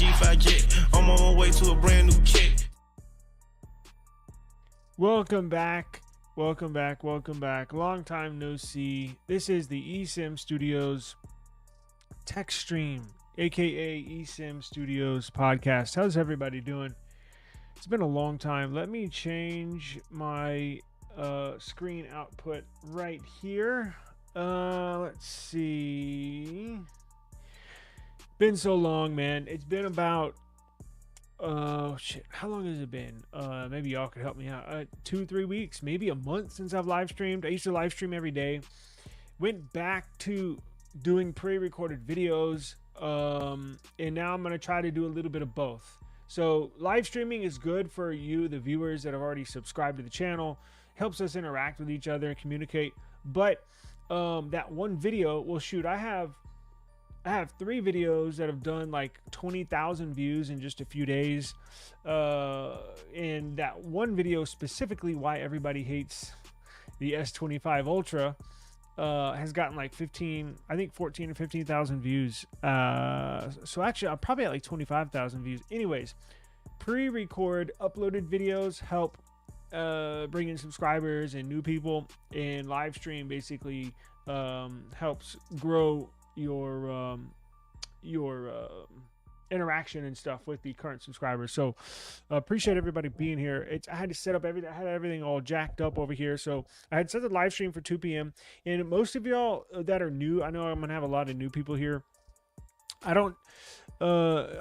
S25 jet. I'm on my way to a brand new kit. Welcome back. Welcome back. Welcome back. Long time no see. This is the eSIM Studios TechStream, aka eSIM Studios podcast. How's everybody doing? It's been a long time. Let me change my screen output right here. Let's see. Been so long, man. It's been about shit. How long has it been? Maybe y'all could help me out. 2-3 weeks, maybe a month since I've live streamed. I used to live stream every day. Went back to doing pre-recorded videos, and now I'm gonna try to do a little bit of both. So live streaming is good for you, the viewers that have already subscribed to the channel. Helps us interact with each other and communicate. But that one video, well, shoot, I have 3 videos that have done like 20,000 views in just a few days. And that one video specifically, why everybody hates the S25 Ultra, has gotten like 14 or 15,000 views. So actually, I'm probably at like 25,000 views. Anyways, pre-record uploaded videos help bring in subscribers and new people, and live stream basically helps grow your interaction and stuff with the current subscribers. So appreciate everybody being here. I had to set up everything. I had everything all jacked up over here. So I had set the live stream for 2 p.m. And most of y'all that are new, I know I'm gonna have a lot of new people here. I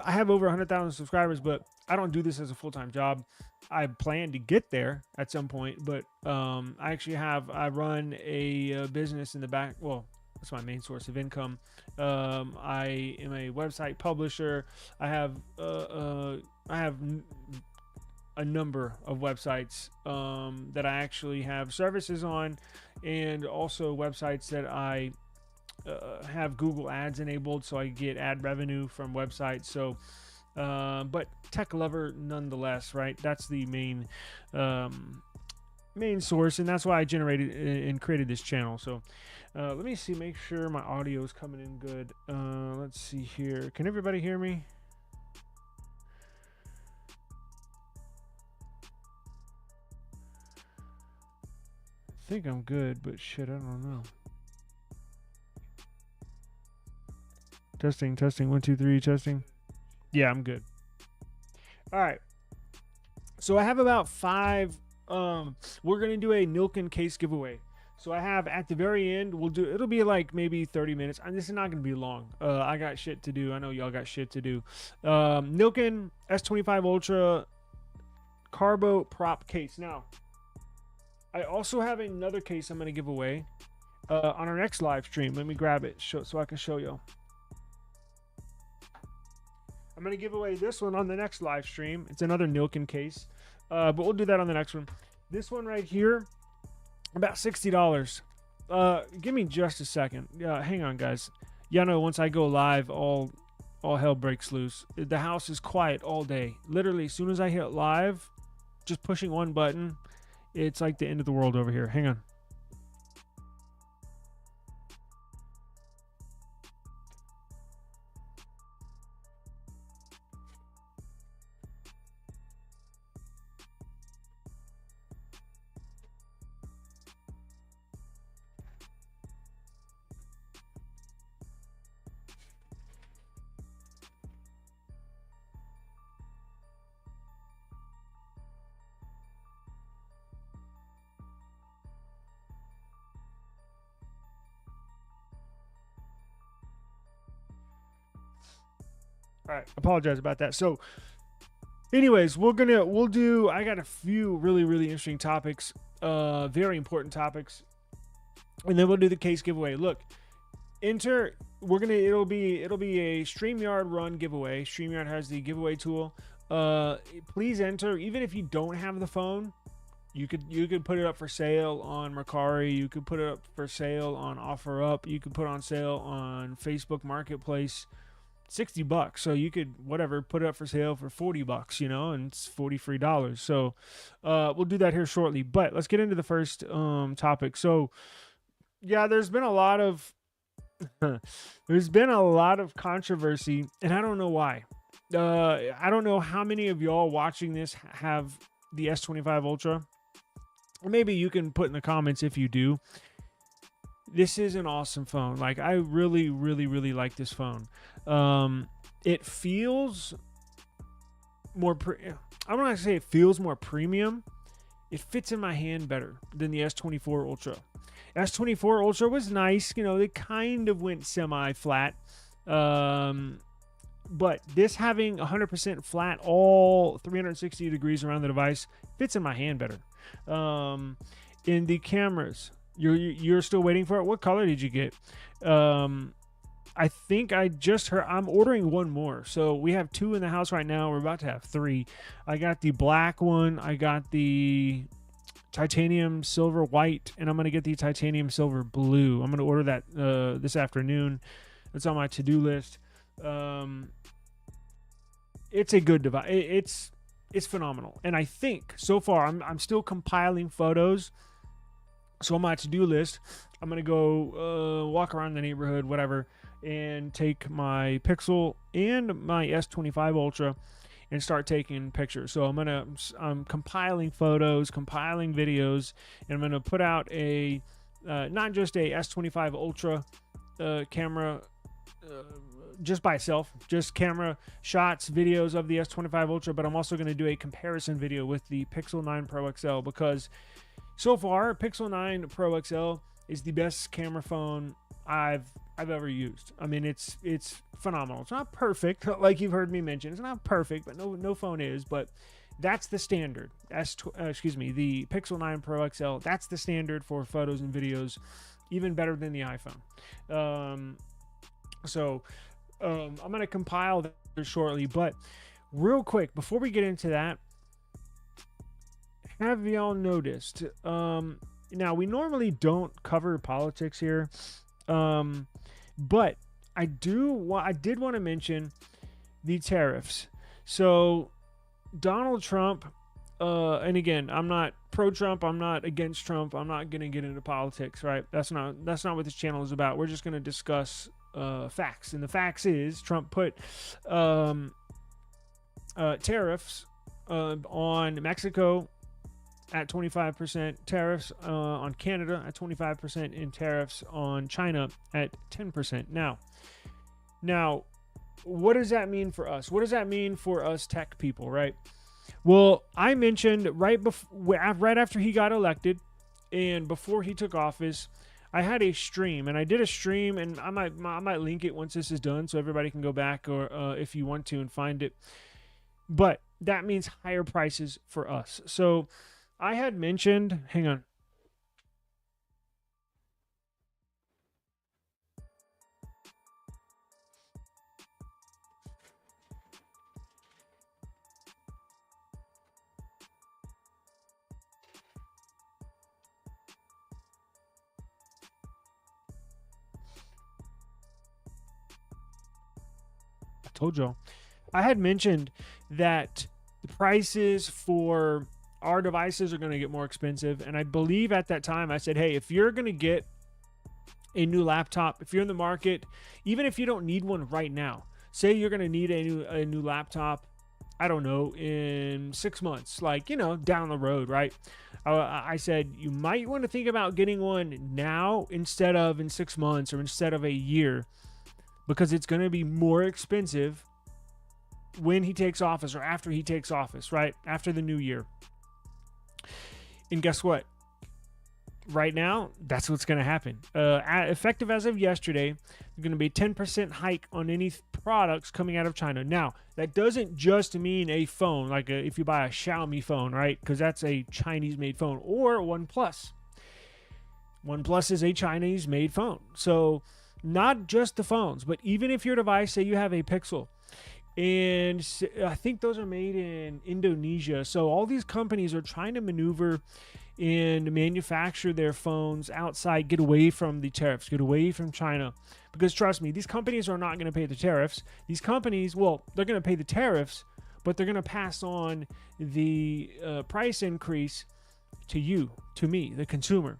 have over 100,000 subscribers, but I don't do this as a full-time job. I plan to get there at some point, but I run a business in the back. Well, that's my main source of income. I am a website publisher. I have a number of websites that I actually have services on, and also websites that I have Google Ads enabled, so I get ad revenue from websites. So, but tech lover nonetheless, right? That's the main source, and that's why I generated and created this channel. So let me see, make sure my audio is coming in good. Let's see here. Can everybody hear me? I think I'm good, but shit, I don't know. Testing 1 2 3 testing. Yeah, I'm good. All right, so I have about 5. We're gonna do a Nilken case giveaway. So I have at the very end, it'll be like maybe 30 minutes. And this is not gonna be long. I got shit to do. I know y'all got shit to do. Nilken S25 Ultra Carbo prop case. Now, I also have another case I'm gonna give away on our next live stream. Let me grab it so I can show y'all. I'm gonna give away this one on the next live stream. It's another Nilken case, but we'll do that on the next one. This one right here, about $60. Give me just a second. Hang on, guys. Y'all know once I go live, all hell breaks loose. The house is quiet all day. Literally, as soon as I hit live, just pushing one button, it's like the end of the world over here. Hang on. All right, apologize about that. So anyways, I got a few really interesting topics, very important topics, and then we'll do the case giveaway. Look, it'll be a StreamYard run giveaway. StreamYard has the giveaway tool. Please enter, even if you don't have the phone. You could put it up for sale on Mercari. You could put it up for sale on OfferUp. You could put it on sale on Facebook Marketplace. $60, so you could put it up for sale for $40, and it's $40 free. So we'll do that here shortly, but let's get into the first topic. So yeah, there's been a lot of controversy, and I don't know why. I don't know how many of y'all watching this have the S25 Ultra. Or maybe you can put in the comments if you do. This is an awesome phone. Like, I really, really, really like this phone. It feels more. I'm not gonna say it feels more premium. It fits in my hand better than the S24 Ultra. S24 Ultra was nice. You know, they kind of went semi-flat. But this having 100% flat, all 360 degrees around the device, fits in my hand better. In the cameras, you're still waiting for it. What color did you get? I think I just heard I'm ordering one more. So we have 2 in the house right now. We're about to have 3. I got the black one. I got the titanium silver white, and I'm going to get the titanium silver blue. I'm going to order that this afternoon. It's on my to-do list. It's a good device. It's phenomenal. And I think so far I'm still compiling photos. So on my to-do list, I'm going to go walk around the neighborhood, whatever, and take my Pixel and my S25 Ultra and start taking pictures. So I'm compiling photos, compiling videos, and I'm going to put out a not just a S25 Ultra camera just by itself, just camera shots, videos of the S25 Ultra, but I'm also going to do a comparison video with the Pixel 9 Pro XL, because so far Pixel 9 Pro XL is the best camera phone I've ever used. I mean, it's phenomenal. It's not perfect, like you've heard me mention. It's not perfect, but no phone is. But that's the standard. The Pixel 9 Pro XL. That's the standard for photos and videos, even better than the iPhone. I'm gonna compile that shortly. But real quick, before we get into that, have y'all noticed? Now we normally don't cover politics here. But I did want to mention the tariffs. So Donald Trump, and again, I'm not pro-Trump. I'm not against Trump. I'm not going to get into politics, right? That's not what this channel is about. We're just going to discuss facts. And the facts is Trump put tariffs on Mexico at 25%, tariffs on Canada at 25%, and tariffs on China at 10%. Now, what does that mean for us? What does that mean for us tech people, right? Well, I mentioned right after he got elected and before he took office, I had a stream, and I did a stream, and I might link it once this is done so everybody can go back, or if you want to, and find it. But that means higher prices for us. So I had mentioned, hang on. I told y'all. I had mentioned that the prices for our devices are going to get more expensive. And I believe at that time I said, hey, if you're going to get a new laptop, if you're in the market, even if you don't need one right now, say you're going to need a new laptop, I don't know, in 6 months, like, down the road, right? I said, you might want to think about getting one now instead of in 6 months or instead of a year, because it's going to be more expensive when he takes office or after he takes office, right? After the new year. And guess what? Right now, that's what's going to happen. Effective as of yesterday, there's going to be a 10% hike on any products coming out of China. Now, that doesn't just mean a phone, like if you buy a Xiaomi phone, right? Because that's a Chinese-made phone, or OnePlus. OnePlus is a Chinese-made phone. So not just the phones, but even if your device, say you have a Pixel, and I think those are made in Indonesia. So all these companies are trying to maneuver and manufacture their phones outside, get away from the tariffs, get away from China. Because trust me, these companies are not going to pay the tariffs. These companies, well, they're going to pay the tariffs, but they're going to pass on the price increase to you, to me, the consumer.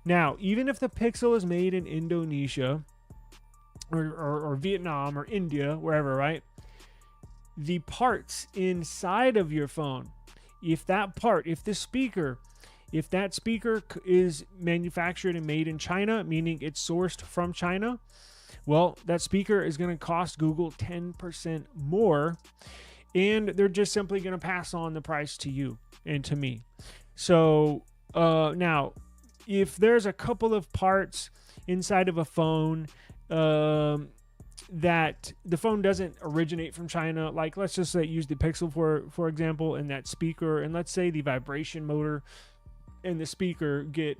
Now, even if the Pixel is made in Indonesia or Vietnam or India, wherever, right? the parts inside of your phone, if that speaker is manufactured and made in China, meaning it's sourced from China, well, that speaker is going to cost Google 10% more, and they're just simply going to pass on the price to you and to me. So now, if there's a couple of parts inside of a phone that the phone doesn't originate from China, like let's just say use the Pixel for example, and that speaker, and let's say the vibration motor and the speaker get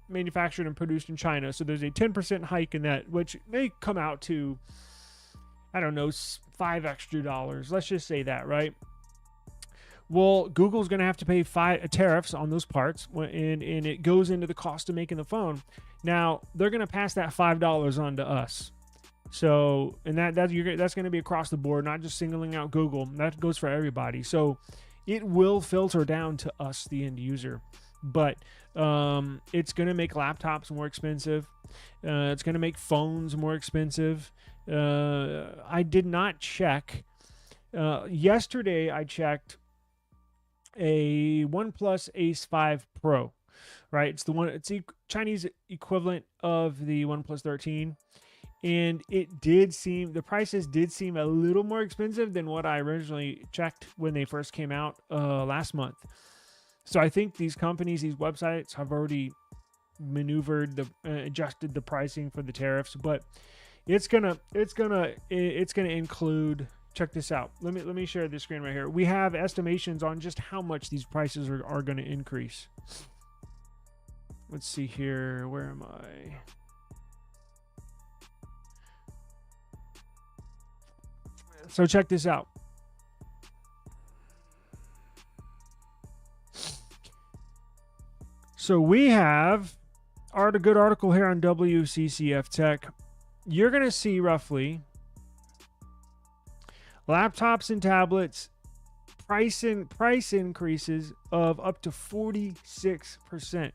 manufactured and produced in China, so there's a 10% hike in that, which may come out to, I don't know, $5 extra. Let's just say that, right? Well, Google's going to have to pay tariffs on those parts, and it goes into the cost of making the phone. Now, they're going to pass that $5 on to us. So, and that's going to be across the board, not just singling out Google. That goes for everybody. So, it will filter down to us, the end user. But it's going to make laptops more expensive. It's going to make phones more expensive. I did not check. Yesterday, I checked a OnePlus Ace 5 Pro, right? It's the Chinese equivalent of the OnePlus 13. And the prices did seem a little more expensive than what I originally checked when they first came out last month. So I think these companies, these websites have already maneuvered adjusted the pricing for the tariffs, but it's gonna include. Check this out. Let me share this screen right here. We have estimations on just how much these prices are going to increase. Let's see here. Where am I? So check this out. So we have a good article here on WCCF Tech. You're going to see roughly laptops and tablets price increases of up to 46%.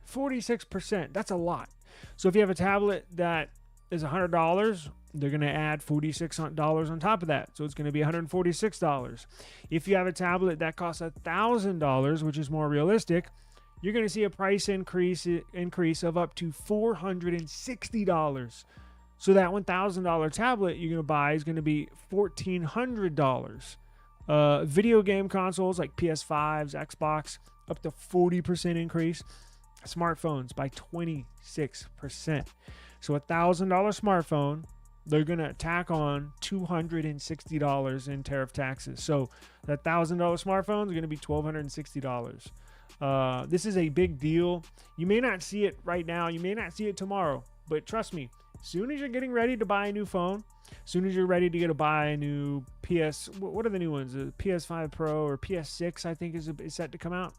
46%. That's a lot. So if you have a tablet that is $100, they're going to add $46 on top of that. So it's going to be $146. If you have a tablet that costs $1,000, which is more realistic, you're going to see a price increase of up to $460. So that $1,000 tablet you're going to buy is going to be $1,400. Video game consoles like PS5s, Xbox, up to 40% increase. Smartphones by 26%. So $1,000 smartphone, they're going to tack on $260 in tariff taxes. So that $1,000 smartphone is going to be $1,260. This is a big deal. You may not see it right now. You may not see it tomorrow. But trust me, as soon as you're getting ready to buy a new phone, as soon as you're ready to buy a new what are the new ones? The PS5 Pro or PS6, I think, is set to come out.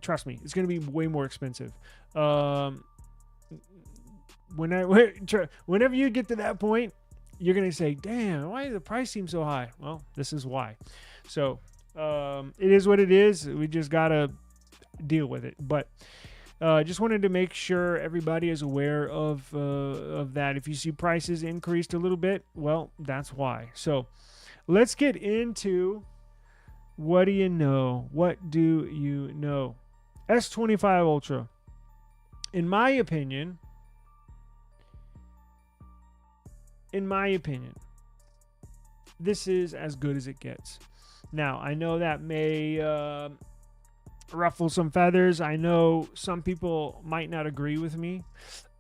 Trust me, it's going to be way more expensive. Whenever you get to that point, you're going to say, damn, why does the price seem so high? Well, this is why. So it is what it is. We just got to deal with it. But just wanted to make sure everybody is aware of that. If you see prices increased a little bit, well, that's why. So let's get into what do you know? What do you know? S25 Ultra. In my opinion, this is as good as it gets. Now, I know that may ruffle some feathers. I know some people might not agree with me.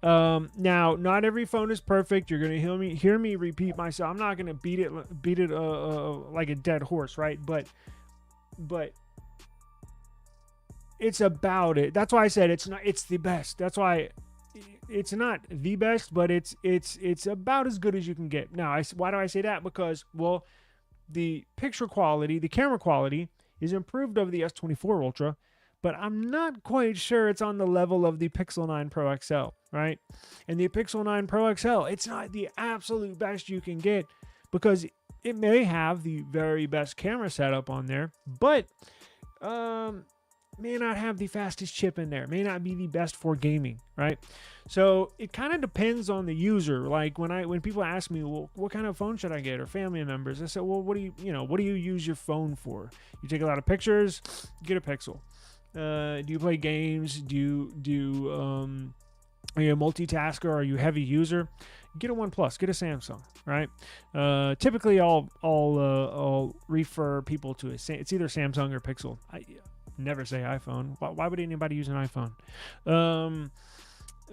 Now, not every phone is perfect. You're going to hear me repeat myself. I'm not going to beat it like a dead horse, right? But it's about it. That's why I said it's the best. That's why it's not the best, but it's about as good as you can get. Now, why do I say that? Because, well, the picture quality, the camera quality is improved over the S24 Ultra, but I'm not quite sure it's on the level of the Pixel 9 Pro XL, right? And the Pixel 9 Pro XL, it's not the absolute best you can get because it may have the very best camera setup on there, but may not have the fastest chip in there, may not be the best for gaming, right? So it kind of depends on the user. Like when people ask me, well, what kind of phone should I get, or family members, I said, well, what do you use your phone for? You take a lot of pictures, get a Pixel. Do you play games? Are you a multitasker? Are you a heavy user? Get a OnePlus. Get a Samsung. Right. Typically, I'll refer people to it's either Samsung or Pixel. I never say iPhone. Why would anybody use an iPhone?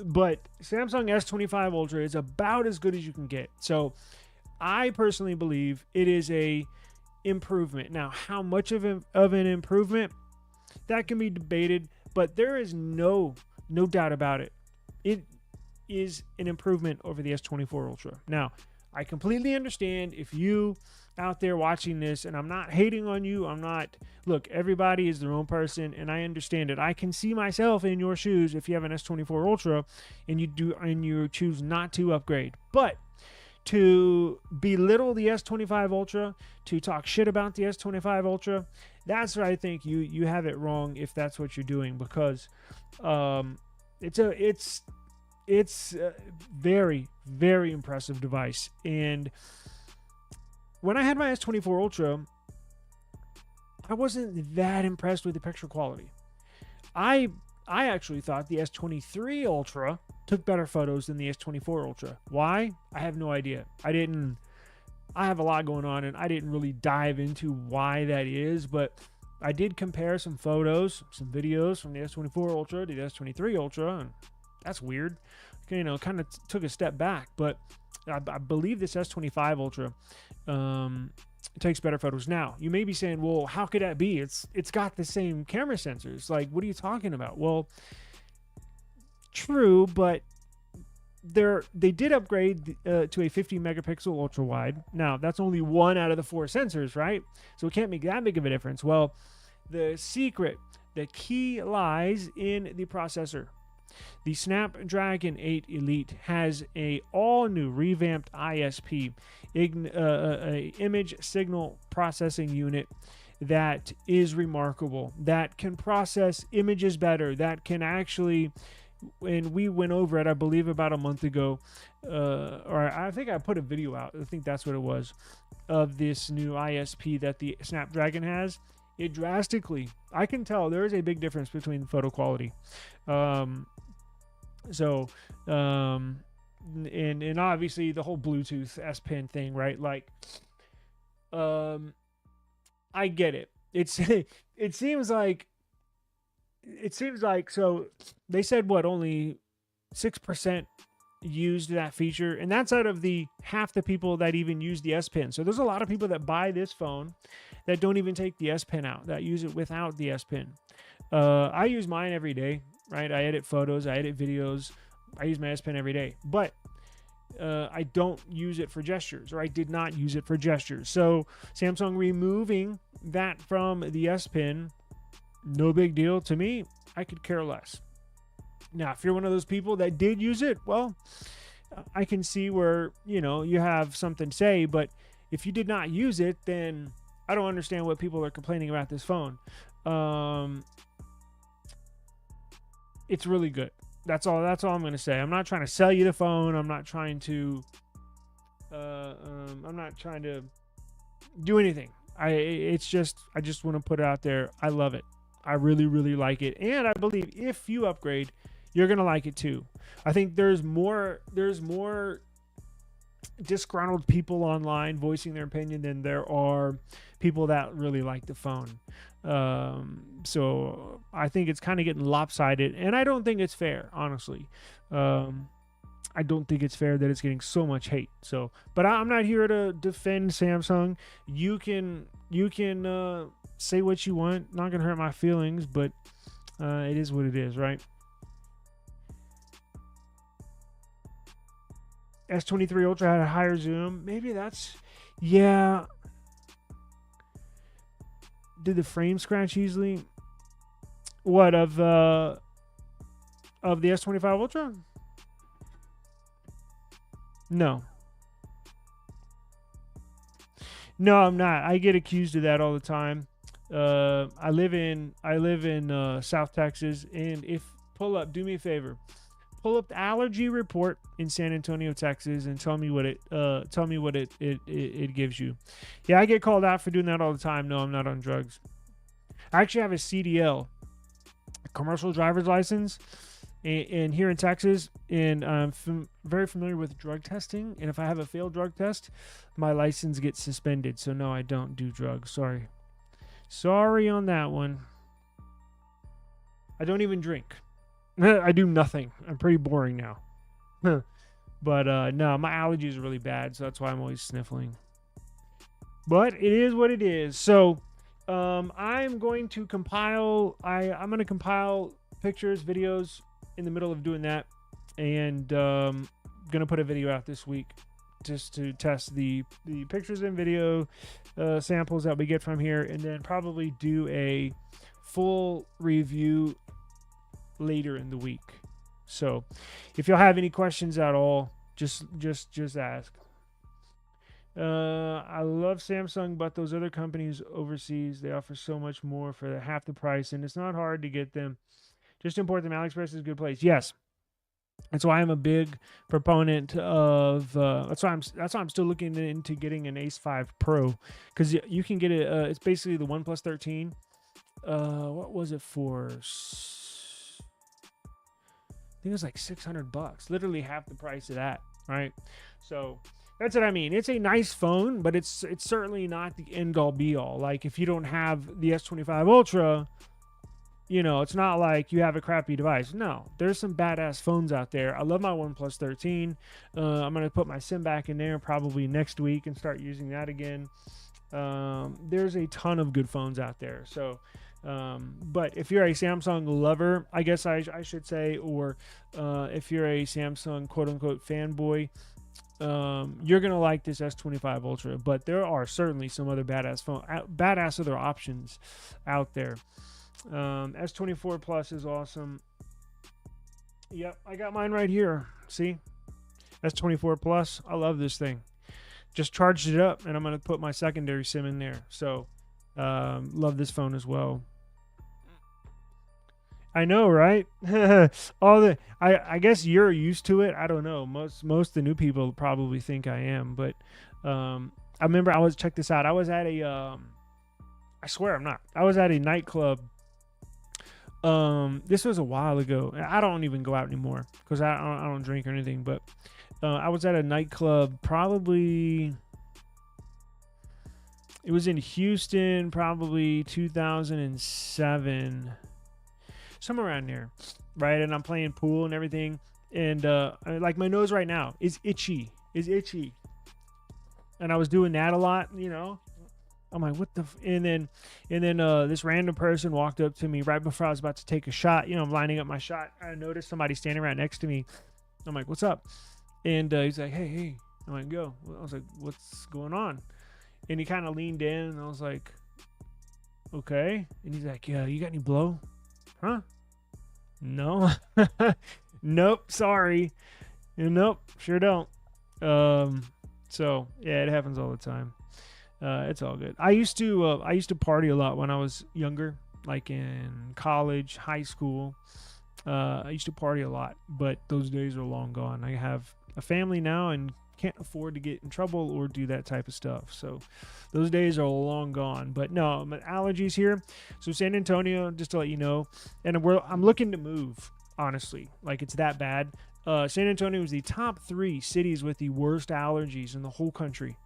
But Samsung S25 Ultra is about as good as you can get. So I personally believe it is a improvement. Now, how much of an improvement, that can be debated, but there is no doubt about it. It is an improvement over the S24 Ultra. Now, I completely understand if you out there watching this, and I'm not hating on you. Look, everybody is their own person, and I understand it. I can see myself in your shoes if you have an S24 Ultra and you choose not to upgrade. But to belittle the S25 Ultra, to talk shit about the S25 Ultra, that's where I think you have it wrong if that's what you're doing, because it's a very, very impressive device. And when I had my S24 Ultra, I wasn't that impressed with the picture quality. I actually thought the S23 Ultra took better photos than the S24 Ultra. Why? I have no idea. I have a lot going on, and I didn't really dive into why that is, but I did compare some photos, some videos from the S24 Ultra to the S23 Ultra, and that's weird. Kind of took a step back, but I believe this S25 Ultra takes better photos. Now, you may be saying, well, how could that be? It's got the same camera sensors. Like, what are you talking about? Well, true, but they did upgrade to a 50 megapixel ultra wide. Now, that's only one out of the 4 sensors, right? So it can't make that big of a difference. Well, the key lies in the processor. The Snapdragon 8 Elite has a all-new revamped ISP, image signal processing unit, that is remarkable, that can process images better, that can actually, and we went over it, I believe, about a month ago, or I think I put a video out, I think that's what it was, of this new ISP that the Snapdragon has. It drastically, I can tell there is a big difference between photo quality. And obviously the whole Bluetooth S Pen thing, right? Like, I get it. It seems like, so they said what, only 6% used that feature, and that's out of the half the people that even use the S Pen. So there's a lot of people that buy this phone that don't even take the S Pen out, that use it without the S Pen. I use mine every day, right? I edit photos, I edit videos, I use my S Pen every day, but I don't use it for gestures, or I did not use it for gestures. So Samsung removing that from the S Pen, no big deal to me. I could care less. Now, if you're one of those people that did use it, well, I can see where, you have something to say, but if you did not use it, then I don't understand what people are complaining about this phone. It's really good. That's all I'm going to say. I'm not trying to sell you the phone. I'm not trying to do anything. I just want to put it out there. I love it. I really, really like it. And I believe if you upgrade, you're going to like it too. I think there's more disgruntled people online voicing their opinion than there are people that really like the phone. So I think it's kind of getting lopsided, and I don't think it's fair, honestly. I don't think it's fair that it's getting so much hate. So, but I'm not here to defend Samsung. You can say what you want. Not gonna hurt my feelings, but it is what it is, right? S23 Ultra had a higher zoom. Maybe that's, yeah. Did the frame scratch easily? What, of the S25 Ultra? No, I'm not. I get accused of that all the time. I live in South Texas, and do me a favor, pull up the allergy report in San Antonio, Texas, and tell me what it gives you. Yeah, I get called out for doing that all the time. No, I'm not on drugs. I actually have a CDL, commercial driver's license, and here in Texas, and I'm very familiar with drug testing. And if I have a failed drug test, my license gets suspended. So no, I don't do drugs. Sorry on that one. I don't even drink. I do nothing. I'm pretty boring now. But no, my allergies are really bad, so that's why I'm always sniffling. But it is what it is. So I'm going to compile. I'm going to compile pictures, videos in the middle of doing that, and going to put a video out this week just to test the pictures and video samples that we get from here, and then probably do a full review later in the week. So if y'all have any questions at all, just ask. I love Samsung, but those other companies overseas, they offer so much more for half the price, and it's not hard to get them. Just import them. AliExpress is a good place. Yes, that's why I'm a big proponent of. That's why I'm still looking into getting an Ace 5 Pro, because you can get it. It's basically the OnePlus 13. What was it for? I think it was like $600, literally half the price of that, right? So that's what I mean. It's a nice phone, but it's certainly not the end all be all. Like if you don't have the S25 Ultra, it's not like you have a crappy device. No, there's some badass phones out there. I love my OnePlus 13. I'm going to put my SIM back in there probably next week and start using that again. There's a ton of good phones out there. So, but if you're a Samsung lover, I guess I should say, or if you're a Samsung quote unquote fanboy, you're going to like this S25 Ultra, but there are certainly some other badass other options out there. S24 Plus is awesome. Yep, I got mine right here. See? S24 Plus. I love this thing. Just charged it up, and I'm going to put my secondary SIM in there. So, love this phone as well. I know, right? I guess you're used to it. I don't know. Most of the new people probably think I am, but I remember check this out. I was at a I swear I'm not. I was at a nightclub. This was a while ago. I don't even go out anymore because I don't drink or anything, but I was at a nightclub probably. It was in Houston, probably 2007. Somewhere around there, right? And I'm playing pool and everything, and like my nose right now is itchy, and I was doing that a lot, I'm like, what the? And then this random person walked up to me right before I was about to take a shot. I'm lining up my shot. I noticed somebody standing right next to me. I'm like, what's up? And he's like, hey. I'm like, go. I was like, what's going on? And he kind of leaned in, and I was like, okay. And he's like, yeah, you got any blow? Huh? No. Nope, sorry. Nope, sure don't. So yeah, it happens all the time. It's all good. I used to party a lot when I was younger, like in college, high school. I used to party a lot, but those days are long gone. I have a family now and can't afford to get in trouble or do that type of stuff. So those days are long gone. But no, my allergies here. So San Antonio, just to let you know, and I'm looking to move, honestly. Like it's that bad. San Antonio is the top 3 cities with the worst allergies in the whole country.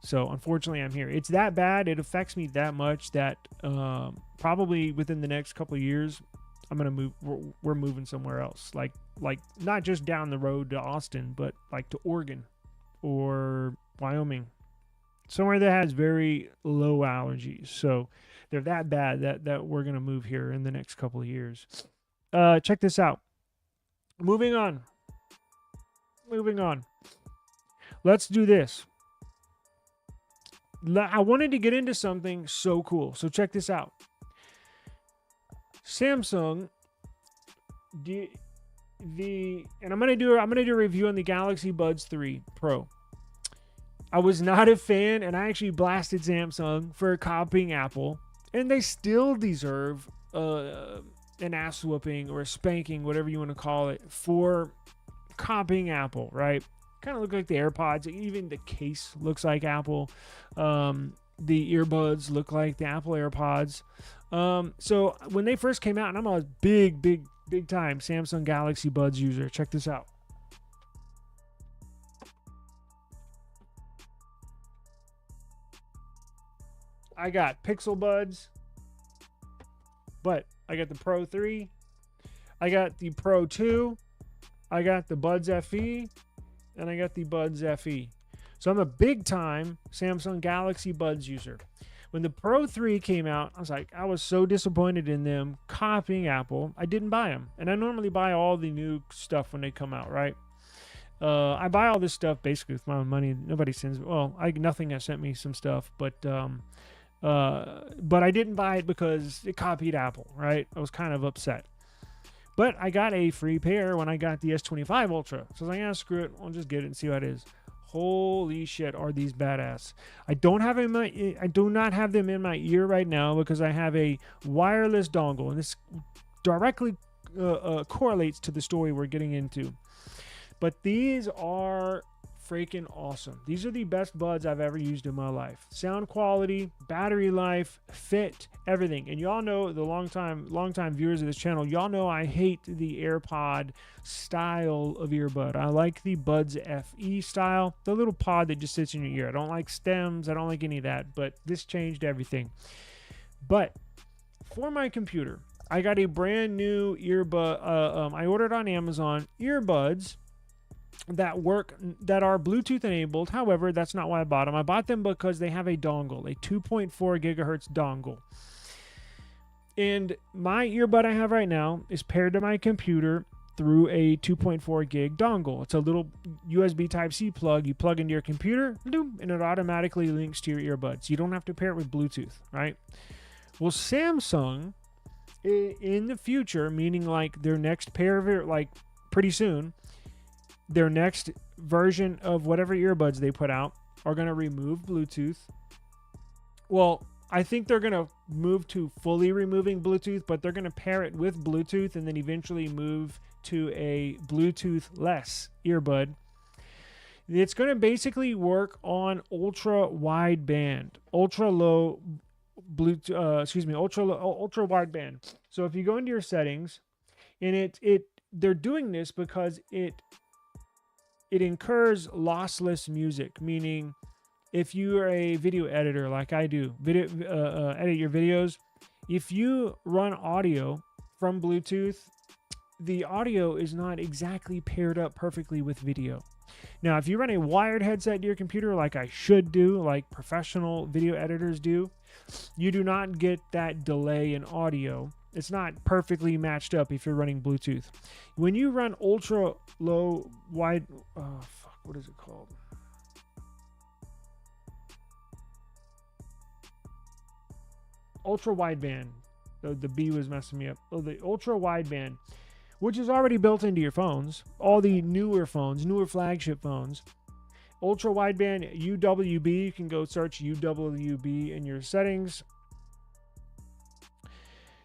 So unfortunately, I'm here. It's that bad. It affects me that much that probably within the next couple of years, I'm gonna move. We're moving somewhere else, like not just down the road to Austin, but like to Oregon or Wyoming, somewhere that has very low allergies. So they're that bad that we're gonna move here in the next couple of years. Check this out. Moving on. Let's do this. I wanted to get into something so cool. So check this out. Samsung, and I'm gonna do a review on the Galaxy Buds 3 Pro. I was not a fan, and I actually blasted Samsung for copying Apple. And they still deserve an ass whooping or a spanking, whatever you want to call it, for copying Apple, right? Kind of look like the AirPods. Even the case looks like Apple. The earbuds look like the Apple AirPods. So when they first came out, and I'm a big time Samsung Galaxy Buds user. Check this out. I got Pixel Buds, but I got the Pro 3, I got the Pro 2, I got the Buds FE, and I got the Buds FE. So I'm a big time Samsung Galaxy Buds user. When the Pro 3 came out, I was so disappointed in them copying Apple. I didn't buy them. And I normally buy all the new stuff when they come out, right? I buy all this stuff basically with my own money. Nobody sends, Nothing has sent me some stuff, but I didn't buy it because it copied Apple, right? I was kind of upset. But I got a free pair when I got the S25 Ultra. So I was like, screw it. I'll just get it and see what it is. Holy shit, are these badass. I do not have them in my ear right now because I have a wireless dongle. And this directly correlates to the story we're getting into. But these are freaking awesome. These are the best buds I've ever used in my life. Sound quality, battery life, fit, everything. And y'all know, the long time viewers of this channel, y'all know I hate the AirPod style of earbud. I like the Buds FE style, the little pod that just sits in your ear. I don't like stems. I don't like any of that, but this changed everything. But for my computer, I got a brand new earbud. I ordered on Amazon earbuds that are Bluetooth enabled. However, that's not why I bought them. I bought them because they have a dongle, a 2.4 gigahertz dongle. And my earbud I have right now is paired to my computer through a 2.4 gig dongle. It's a little USB Type-C plug. You plug into your computer, and it automatically links to your earbuds. You don't have to pair it with Bluetooth, right? Well, Samsung, in the future, meaning like their next pair of it, like pretty soon, their next version of whatever earbuds they put out are going to remove Bluetooth. Well, I think they're going to move to fully removing Bluetooth, but they're going to pair it with Bluetooth and then eventually move to a Bluetooth-less earbud. It's going to basically work on ultra wideband, ultra wideband. So if you go into your settings, and they're doing this because it incurs lossless music, meaning if you are a video editor like I do, edit your videos, if you run audio from Bluetooth, the audio is not exactly paired up perfectly with video. Now, if you run a wired headset to your computer like I should do, like professional video editors do, you do not get that delay in audio. It's not perfectly matched up if you're running Bluetooth. When you run ultra low wide, what is it called? Ultra wideband. The B was messing me up. The ultra wideband, which is already built into your phones. All the newer phones, newer flagship phones. Ultra wideband UWB. You can go search UWB in your settings.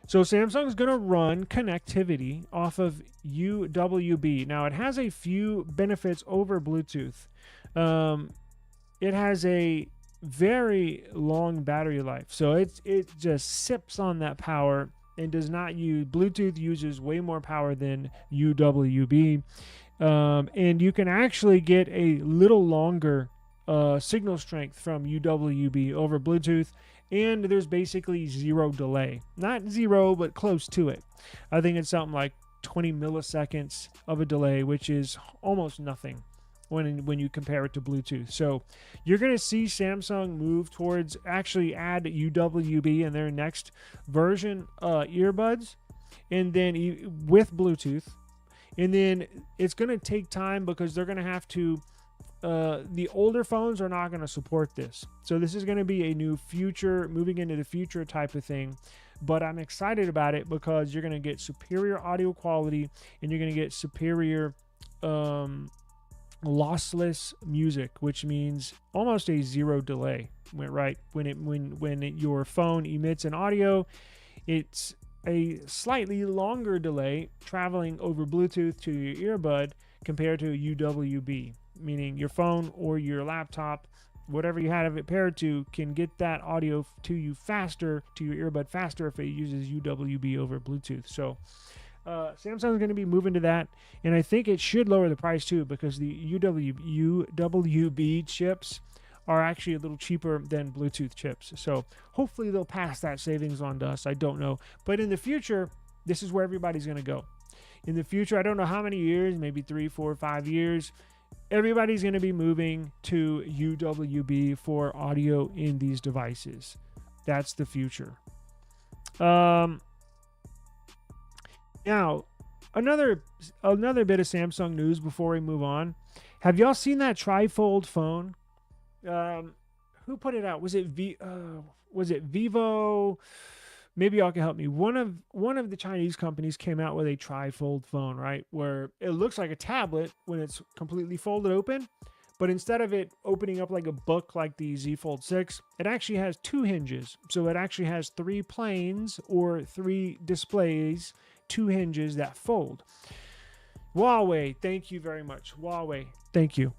So Samsung's going to run connectivity off of UWB. Now, it has a few benefits over Bluetooth. It has a very long battery life. So it just sips on that power and does not use... Bluetooth uses way more power than UWB. And you can actually get a little longer signal strength from UWB over Bluetooth. And there's basically zero delay. Not zero, but close to it. I think it's something like 20 milliseconds of a delay, which is almost nothing when you compare it to Bluetooth. So you're going to see Samsung move towards actually add UWB in their next version earbuds, and then with Bluetooth. And then it's going to take time because they're going to have to... the older phones are not going to support this. So this is going to be a new future, moving into the future type of thing. But I'm excited about it because you're going to get superior audio quality and you're going to get superior lossless music, which means almost a zero delay. Right when your phone emits an audio, it's a slightly longer delay traveling over Bluetooth to your earbud compared to UWB, meaning your phone or your laptop, whatever you had it paired to, can get that audio to you faster, to your earbud faster if it uses UWB over Bluetooth. So Samsung's going to be moving to that, and I think it should lower the price too, because the UWB chips are actually a little cheaper than Bluetooth chips. So hopefully they'll pass that savings on to us. I don't know. But in the future, this is where everybody's going to go. In the future, I don't know how many years, maybe 3, 4, 5 years, everybody's going to be moving to UWB for audio in these devices. That's the future. Now, another bit of Samsung news before we move on. Have y'all seen that trifold phone? Who put it out? Was it Vivo? Maybe y'all can help me. One of the Chinese companies came out with a trifold phone, right? Where it looks like a tablet when it's completely folded open, but instead of it opening up like a book like the Z Fold 6, it actually has 2 hinges. So it actually has 3 planes or 3 displays, 2 hinges that fold. Huawei, thank you very much. Huawei, thank you.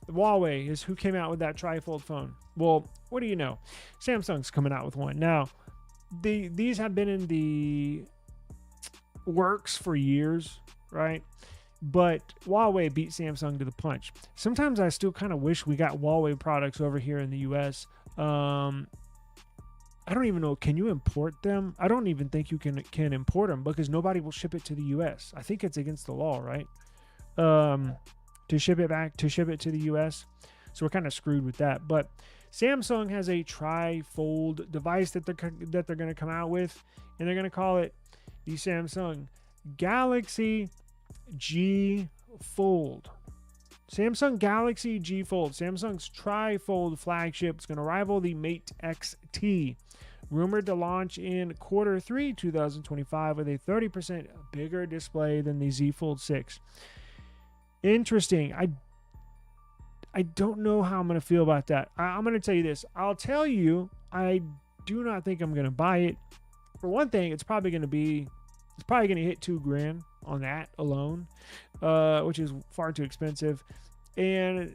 Huawei is who came out with that trifold phone. Well, what do you know? Samsung's coming out with one. Now, these have been in the works for years, right? But Huawei beat Samsung to the punch. Sometimes I still kind of wish we got Huawei products over here in the US. I don't even know. Can you import them? I don't even think you can import them because nobody will ship it to the US. I think it's against the law, right? To ship it to the US. So we're kind of screwed with that. But Samsung has a tri-fold device that they're going to come out with, and they're going to call it the Samsung Galaxy G Fold. Samsung Galaxy G Fold, Samsung's tri-fold flagship, is going to rival the Mate XT, rumored to launch in Q3 2025 with a 30% bigger display than the Z Fold 6. Interesting. I don't know how I'm going to feel about that. I'm going to tell you this. I'll tell you, I do not think I'm going to buy it. For one thing, it's probably going to hit $2,000 on that alone, which is far too expensive. And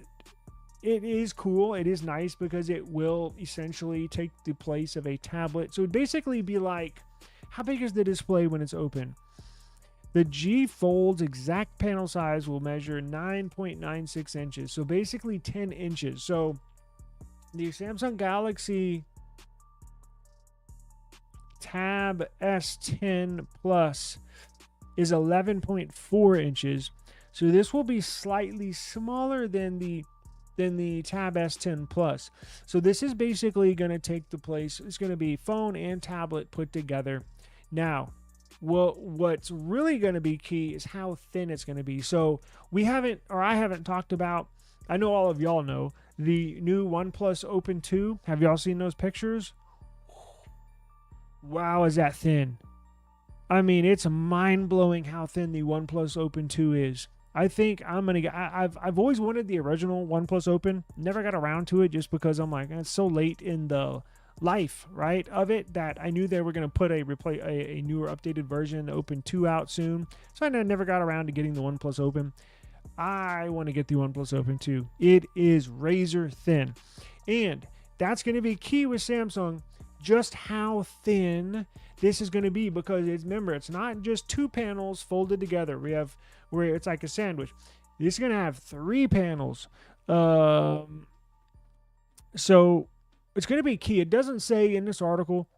it is cool. It is nice because it will essentially take the place of a tablet. So it'd basically be like, how big is the display when it's open? The G Fold's exact panel size will measure 9.96 inches, so basically 10 inches. So the Samsung Galaxy Tab S10 Plus is 11.4 inches. So this will be slightly smaller than the Tab S10 Plus. So this is basically going to take the place. It's going to be phone and tablet put together. Now, well, what's really going to be key is how thin it's going to be. So I haven't talked about, I know all of y'all know, the new OnePlus Open 2. Have y'all seen those pictures? Wow, is that thin? I mean, it's mind-blowing how thin the OnePlus Open 2 is. I think I'm going to get, I've always wanted the original OnePlus Open. Never got around to it just because I'm like, it's so late in the life, right, of it, that I knew they were going to put a newer updated version, Open 2, out soon. So I never got around to getting the OnePlus Open. I want to get the OnePlus Open 2. It is razor thin. And that's going to be key with Samsung, just how thin this is going to be, because remember, it's not just 2 panels folded together. Where it's like a sandwich. This is going to have 3 panels. So it's going to be key. It doesn't say in this article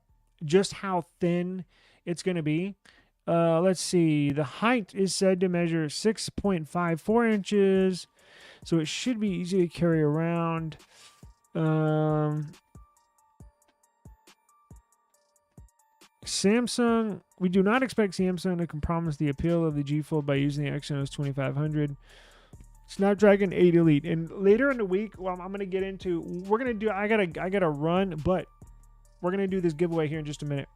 just how thin it's going to be. Let's see. The height is said to measure 6.54 inches. So it should be easy to carry around. Samsung, we do not expect Samsung to compromise the appeal of the G Fold by using the Exynos 2500 Snapdragon 8 Elite. And later in the week, well, I'm going to get into, I gotta run, but we're going to do this giveaway here in just a minute.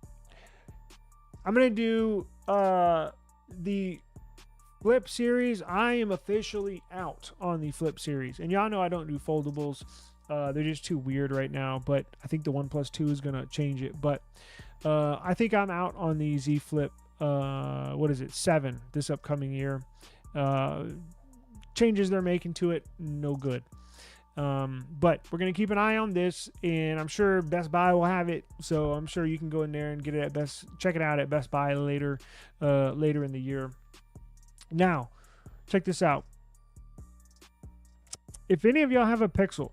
I'm going to do the Flip series, I am officially out on the Flip series. And y'all know I don't do foldables. They're just too weird right now, but I think the OnePlus 2 is going to change it. But I think I'm out on the Z Flip, 7 this upcoming year. Changes they're making to it, no good. But we're going to keep an eye on this, and I'm sure Best Buy will have it. So I'm sure you can go in there and get it check it out at Best Buy later in the year. Now, check this out. If any of y'all have a Pixel,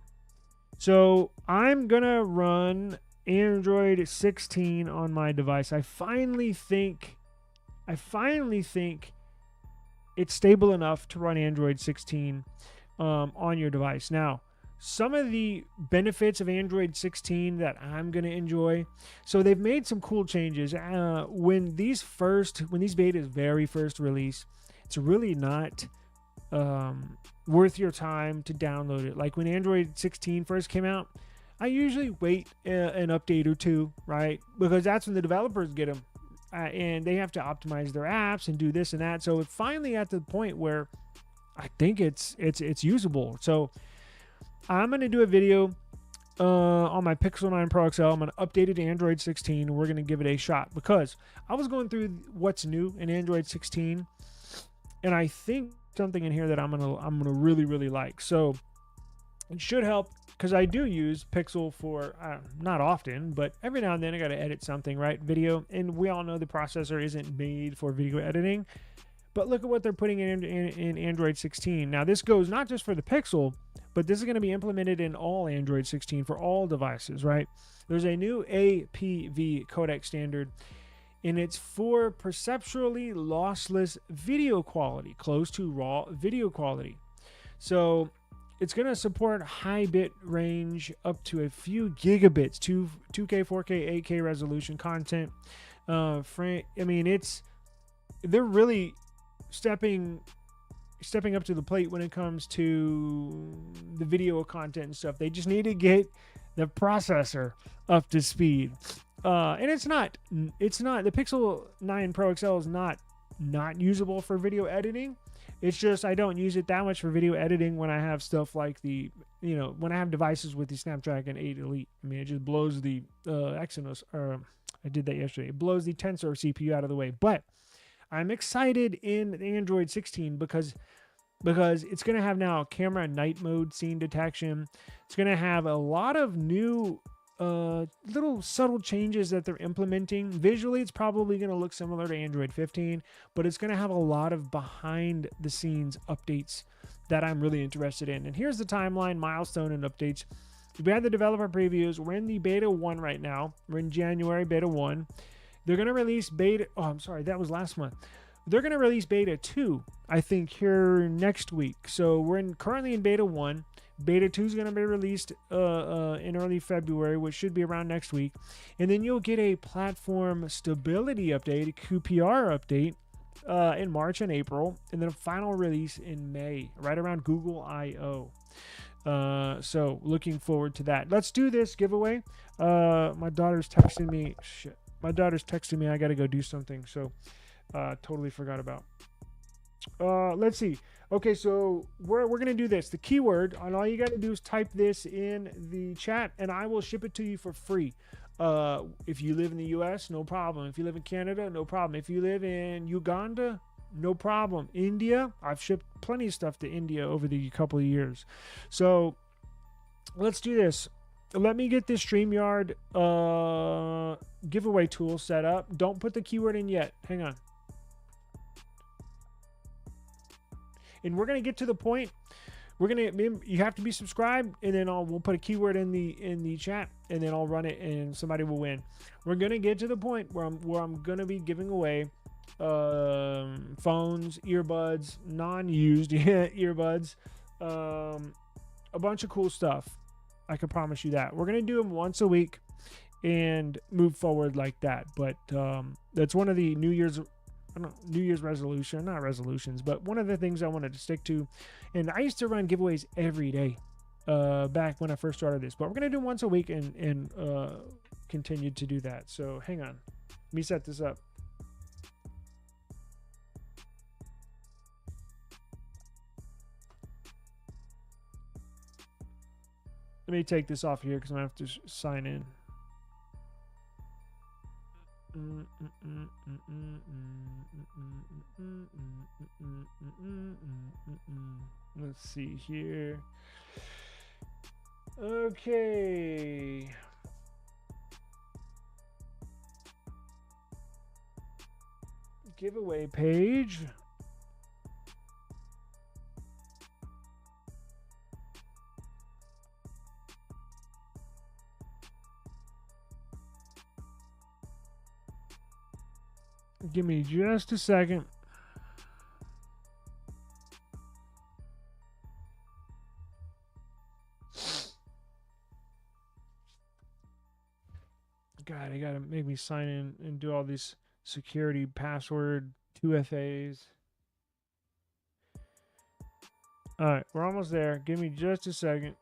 so I'm going to run Android 16 on my device. I finally think it's stable enough to run Android 16 on your device. Now, some of the benefits of Android 16 that I'm going to enjoy. So they've made some cool changes. When these betas very first release, it's really not worth your time to download it. Like when Android 16 first came out, I usually wait an update or two, right? Because that's when the developers get them. And they have to optimize their apps and do this and that. So it's finally at the point where I think it's usable. So I'm going to do a video on my Pixel 9 Pro XL. I'm going to update it to Android 16. And we're going to give it a shot because I was going through what's new in Android 16, and I think something in here that I'm gonna really, really like. So it should help because I do use Pixel for not often, but every now and then I got to edit something, right? Video, and we all know the processor isn't made for video editing. But look at what they're putting in Android 16. Now this goes not just for the Pixel, but this is going to be implemented in all Android 16 for all devices, right? There's a new APV codec standard, and it's for perceptually lossless video quality, close to raw video quality. So it's going to support high bit range up to a few gigabits, 2K, 4K, 8K resolution content. They're really stepping up to the plate when it comes to the video content and stuff. They just need to get the processor up to speed. And it's not the Pixel 9 Pro XL is not usable for video editing. It's just I don't use it that much for video editing when I have stuff like when I have devices with the Snapdragon 8 Elite. I mean, it just blows the Exynos, I did that yesterday. It blows the Tensor CPU out of the way. But I'm excited in the Android 16 because it's going to have now camera night mode scene detection. It's going to have a lot of new little subtle changes that they're implementing. Visually, it's probably going to look similar to Android 15, but it's going to have a lot of behind the scenes updates that I'm really interested in. And here's the timeline, milestone, and updates. We had the developer previews. We're in the beta 1 right now. We're in January, beta 1. They're going to release beta... Oh, I'm sorry. That was last month. They're going to release beta 2, I think, here next week. So we're currently in beta 1. Beta 2 is going to be released in early February, which should be around next week. And then you'll get a platform stability update, a QPR update, in March and April. And then a final release in May, right around Google I/O. So looking forward to that. Let's do this giveaway. My daughter's texting me. Shit. My daughter's texting me. I got to go do something. So totally forgot about. Let's see. Okay, so we're going to do this. The keyword, and all you got to do is type this in the chat, and I will ship it to you for free. If you live in the U.S., no problem. If you live in Canada, no problem. If you live in Uganda, no problem. India, I've shipped plenty of stuff to India over the couple of years. So let's do this. Let me get this StreamYard giveaway tool set up. Don't put the keyword in yet. Hang on. And we're gonna get to the point. You have to be subscribed, and then we'll put a keyword in the chat, and then I'll run it, and somebody will win. We're gonna get to the point where I'm gonna be giving away phones, earbuds, non-used earbuds, a bunch of cool stuff. I can promise you that. We're gonna do them once a week and move forward like that. But that's one of the New Year's resolution, not resolutions, but one of the things I wanted to stick to. And I used to run giveaways every day back when I first started this, but we're gonna do once a week and continue to do that. So hang on, let me set this up. Let me take this off here because I'm going to have to sign in. Let's see here. Okay. Giveaway page. Give me just a second. God, I gotta make me sign in and do all these security password 2FAs. All right, we're almost there. Give me just a second.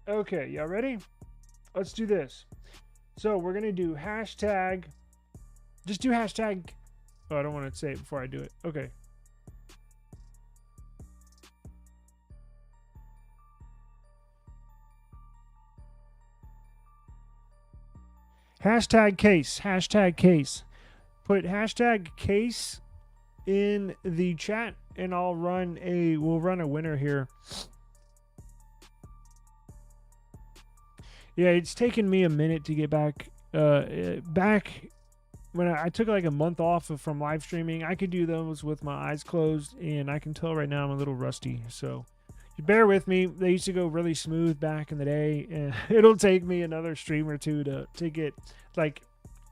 Okay, y'all ready? Let's do this. So we're gonna do hashtag. Just do hashtag. Oh, I don't want to say it before I do it. Okay. Hashtag case. Hashtag case. Put hashtag case in the chat, and we'll run a winner here. Yeah, it's taken me a minute to get back. Back when I took like a month off from live streaming, I could do those with my eyes closed, and I can tell right now I'm a little rusty. So bear with me. They used to go really smooth back in the day, and it'll take me another stream or two to get like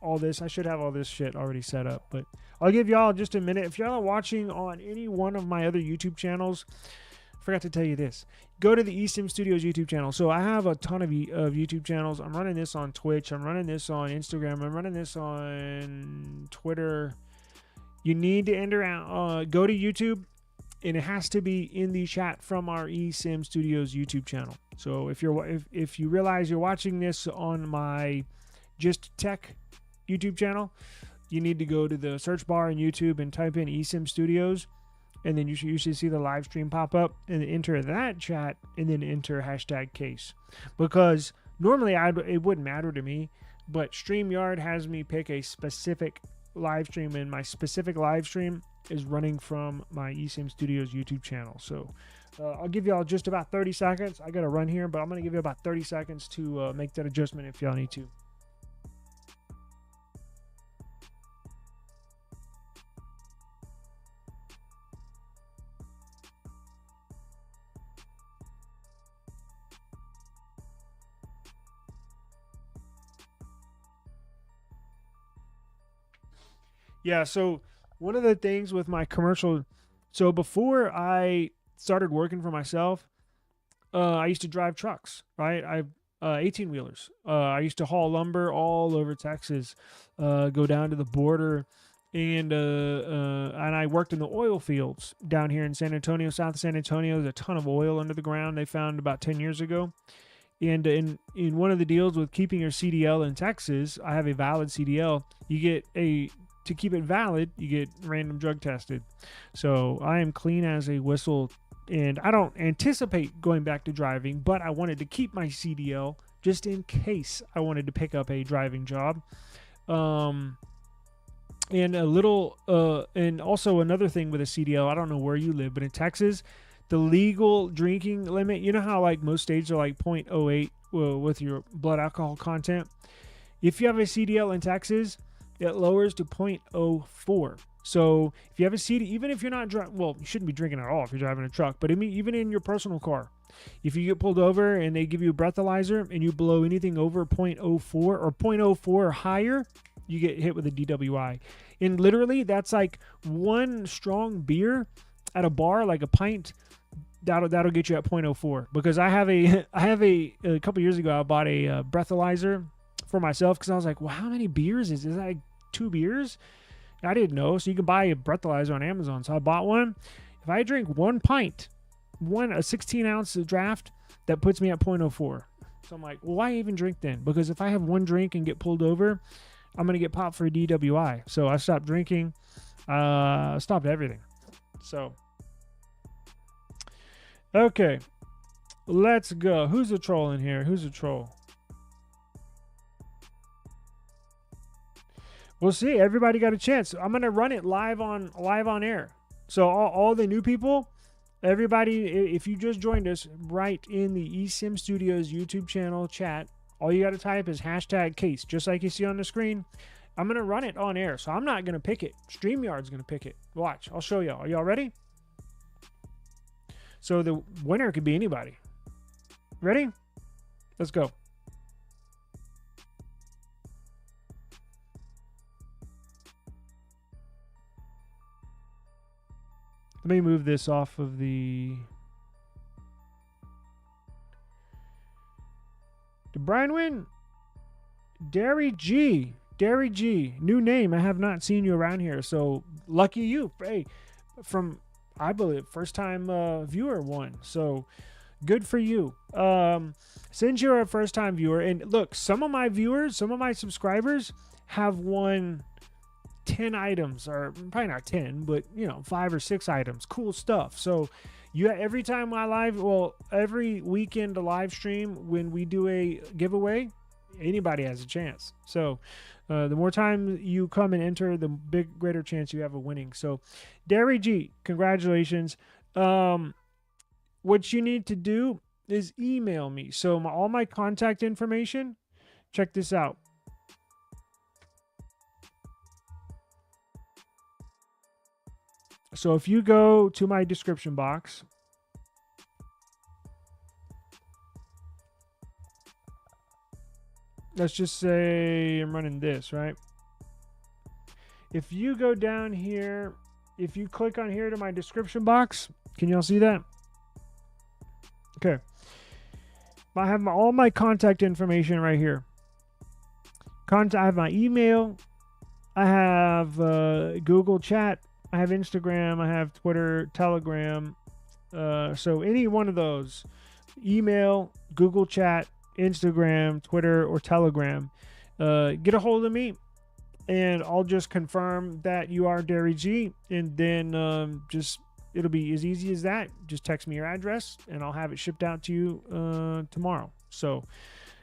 all this. I should have all this shit already set up, but I'll give y'all just a minute. If y'all are watching on any one of my other YouTube channels, forgot to tell you this. Go to the eSIM Studios YouTube channel. So I have a ton of YouTube channels. I'm running this on Twitch. I'm running this on Instagram. I'm running this on Twitter. You need to enter out. Go to YouTube, and it has to be in the chat from our eSIM Studios YouTube channel. So if you realize you're watching this on my Just Tech YouTube channel, you need to go to the search bar in YouTube and type in eSIM Studios. And then you should see the live stream pop up, and enter that chat, and then enter hashtag case. Because normally it wouldn't matter to me, but StreamYard has me pick a specific live stream, and my specific live stream is running from my eSIM Studios YouTube channel. So I'll give y'all just about 30 seconds. I got to run here, but I'm going to give you about 30 seconds to make that adjustment if y'all need to. Yeah, so one of the things with my commercial, so before I started working for myself, I used to drive trucks, right? 18-wheelers. I used to haul lumber all over Texas, go down to the border, and I worked in the oil fields down here in San Antonio, south of San Antonio. There's a ton of oil under the ground they found about 10 years ago. And in one of the deals with keeping your CDL in Texas, I have a valid CDL. To keep it valid, you get random drug tested. So I am clean as a whistle, and I don't anticipate going back to driving, but I wanted to keep my CDL just in case I wanted to pick up a driving job. And also another thing with a CDL, I don't know where you live, but in Texas, the legal drinking limit, you know how like most states are like 0.08 with your blood alcohol content? If you have a CDL in Texas, it lowers to 0.04. So if you have a CD, even if you're not well, you shouldn't be drinking at all if you're driving a truck, but even in your personal car, if you get pulled over and they give you a breathalyzer and you blow anything over 0.04 or 0.04 or higher, you get hit with a DWI. And literally, that's like one strong beer at a bar, like a pint. That'll get you at 0.04. Because I have a couple years ago, I bought a breathalyzer for myself because I was like, well, how many beers is that? Like 2 beers? I didn't know. So you can buy a breathalyzer on Amazon. So I bought one. If I drink 1 pint, a 16 ounce draft, that puts me at 0.04. So I'm like, well, why even drink then? Because if I have one drink and get pulled over, I'm going to get popped for a DWI. So I stopped drinking, stopped everything. So, okay, let's go. Who's a troll in here? Who's a troll? We'll see. Everybody got a chance. I'm going to run it live on air. So all the new people, everybody, if you just joined us, right in the eSIM Studios YouTube channel chat, all you got to type is #case, just like you see on the screen. I'm going to run it on air, so I'm not going to pick it. StreamYard's going to pick it. Watch. I'll show y'all. Are y'all ready? So the winner could be anybody. Ready? Let's go. Let me move this off of the... Did Brian win? Derry G. New name. I have not seen you around here. So lucky you. Hey, from, I believe, first time viewer won. So good for you. Since you're a first time viewer, and look, some of my viewers, some of my subscribers have won 10 items, or probably not 10, but 5 or 6 items. Cool stuff. So every time I every weekend a live stream, when we do a giveaway, anybody has a chance. So the more time you come and enter, the greater chance you have of winning. So Derry G, congratulations. What you need to do is email me. So all my contact information, check this out. So if you go to my description box, let's just say I'm running this, right? If you go down here, if you click on here to my description box, can y'all see that? Okay. I have all my contact information right here. I have my email. I have Google Chat. I have Instagram, I have Twitter, Telegram. So any one of those, email, Google Chat, Instagram, Twitter, or Telegram, get a hold of me, and I'll just confirm that you are Derry G, and then it'll be as easy as that. Just text me your address, and I'll have it shipped out to you tomorrow. So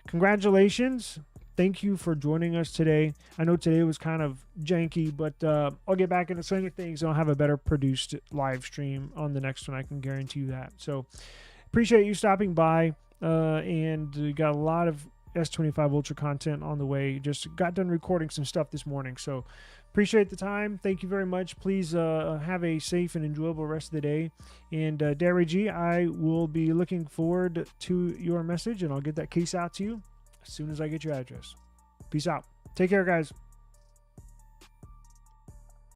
congratulations. Thank you for joining us today. I know today was kind of janky, but I'll get back in the swing of things and I'll have a better produced live stream on the next one. I can guarantee you that. So appreciate you stopping by, and we got a lot of S25 Ultra content on the way. Just got done recording some stuff this morning. So appreciate the time. Thank you very much. Please have a safe and enjoyable rest of the day. And Derry G, I will be looking forward to your message, and I'll get that case out to you as soon as I get your address. Peace out. Take care, guys.